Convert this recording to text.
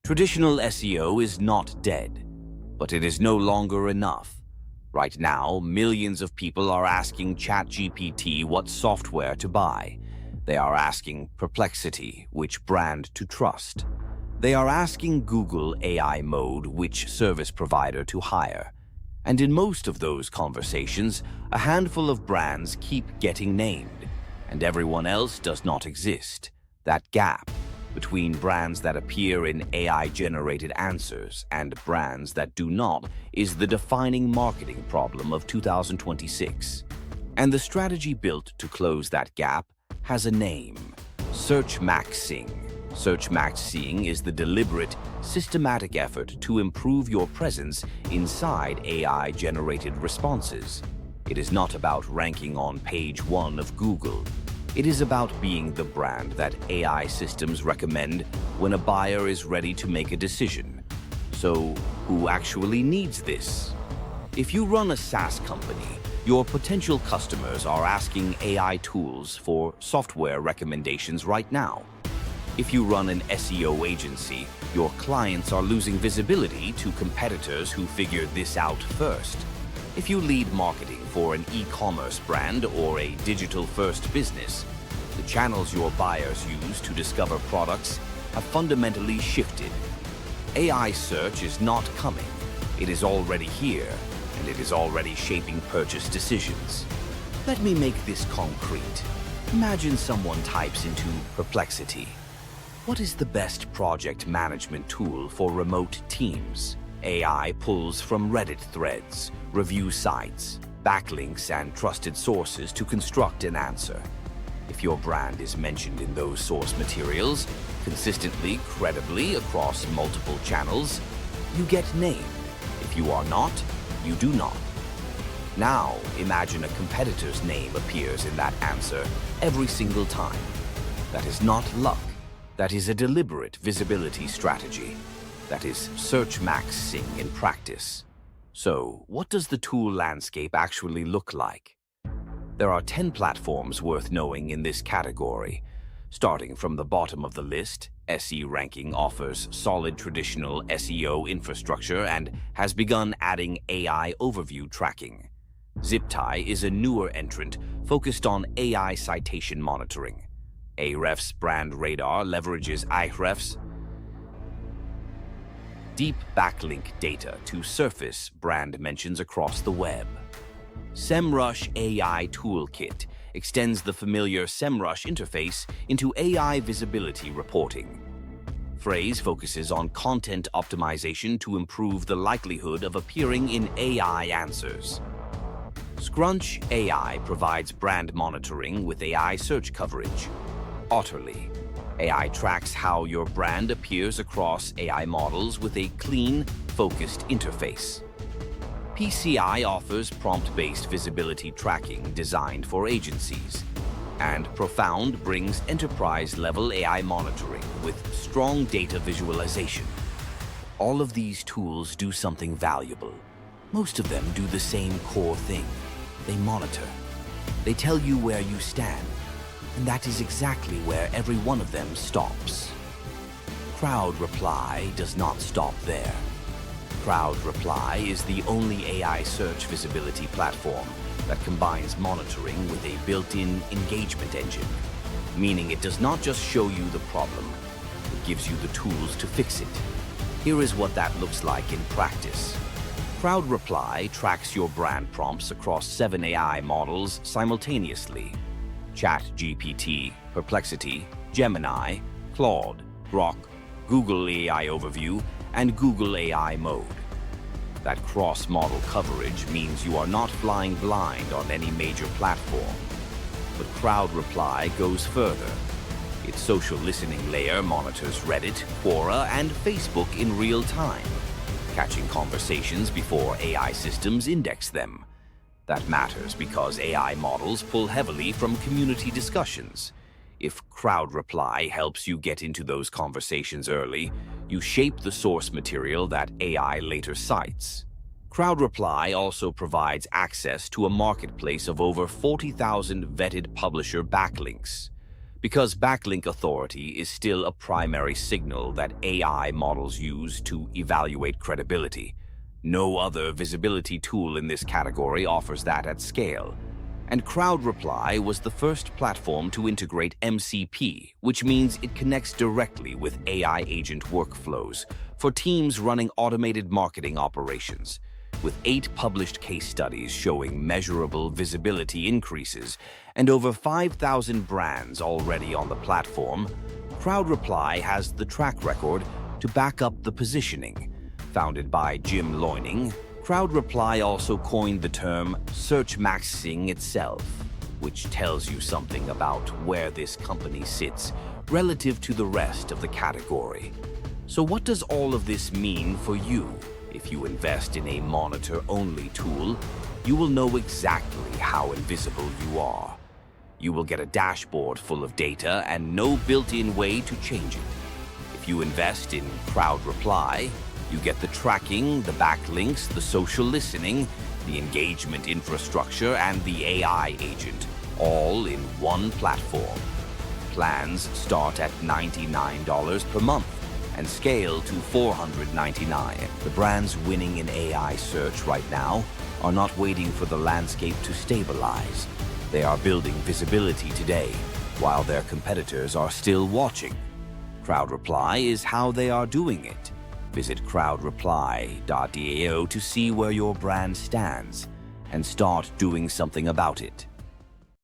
Traditional SEO is not dead, but it is no longer enough. Right now, millions of people are asking ChatGPT what software to buy. They are asking Perplexity which brand to trust. They are asking Google AI Mode which service provider to hire. And in most of those conversations, a handful of brands keep getting named, and everyone else does not exist. That gap between brands that appear in AI-generated answers and brands that do not is the defining marketing problem of 2026. And the strategy built to close that gap has a name: Searchmaxxing. Searchmaxxing is the deliberate, systematic effort to improve your presence inside AI-generated responses. It is not about ranking on page 1 of Google. It is about being the brand that AI systems recommend when a buyer is ready to make a decision. So, who actually needs this? If you run a SaaS company, your potential customers are asking AI tools for software recommendations right now. If you run an SEO agency, your clients are losing visibility to competitors who figured this out first. If you lead marketing for an e-commerce brand or a digital-first business, the channels your buyers use to discover products have fundamentally shifted. AI search is not coming. It is already here, and it is already shaping purchase decisions. Let me make this concrete. Imagine someone types into Perplexity, "What is the best project management tool for remote teams?" AI pulls from Reddit threads, review sites, backlinks, and trusted sources to construct an answer. If your brand is mentioned in those source materials, consistently, credibly, across multiple channels, you get named. If you are not, you do not. Now, imagine a competitor's name appears in that answer every single time. That is not luck. That is a deliberate visibility strategy. That is Searchmaxxing in practice. So, what does the tool landscape actually look like? There are 10 platforms worth knowing in this category. Starting from the bottom of the list, SE Ranking offers solid traditional SEO infrastructure and has begun adding AI overview tracking. ZipTie is a newer entrant focused on AI citation monitoring. Ahrefs Brand Radar leverages Ahrefs' deep backlink data to surface brand mentions across the web. SEMrush AI Toolkit extends the familiar SEMrush interface into AI visibility reporting. Phrase focuses on content optimization to improve the likelihood of appearing in AI answers. Scrunch AI provides brand monitoring with AI search coverage. Otterly AI tracks how your brand appears across AI models with a clean, focused interface. PCI offers prompt-based visibility tracking designed for agencies. And Profound brings enterprise-level AI monitoring with strong data visualization. All of these tools do something valuable. Most of them do the same core thing. They monitor. They tell you where you stand. And that is exactly where every one of them stops. CrowdReply does not stop there. CrowdReply is the only AI search visibility platform that combines monitoring with a built-in engagement engine, meaning it does not just show you the problem, it gives you the tools to fix it. Here is what that looks like in practice. CrowdReply tracks your brand prompts across 7 AI models simultaneously: ChatGPT, Perplexity, Gemini, Claude, Grok, Google AI Overview, and Google AI Mode. That cross-model coverage means you are not flying blind on any major platform. But CrowdReply goes further. Its social listening layer monitors Reddit, Quora, and Facebook in real time, catching conversations before AI systems index them. That matters because AI models pull heavily from community discussions. If CrowdReply helps you get into those conversations early, you shape the source material that AI later cites. CrowdReply also provides access to a marketplace of over 40,000 vetted publisher backlinks. Because backlink authority is still a primary signal that AI models use to evaluate credibility. No other visibility tool in this category offers that at scale. And CrowdReply was the first platform to integrate MCP, which means it connects directly with AI agent workflows for teams running automated marketing operations. With 8 published case studies showing measurable visibility increases and over 5,000 brands already on the platform, CrowdReply has the track record to back up the positioning. Founded by Jim Loining, CrowdReply also coined the term Searchmaxxing itself, which tells you something about where this company sits relative to the rest of the category. So what does all of this mean for you? If you invest in a monitor-only tool, you will know exactly how invisible you are. You will get a dashboard full of data and no built-in way to change it. If you invest in CrowdReply, you get the tracking, the backlinks, the social listening, the engagement infrastructure, and the AI agent, all in one platform. Plans start at $99 per month and scale to $499. The brands winning in AI search right now are not waiting for the landscape to stabilize. They are building visibility today, while their competitors are still watching. CrowdReply is how they are doing it. Visit crowdreply.io to see where your brand stands and start doing something about it.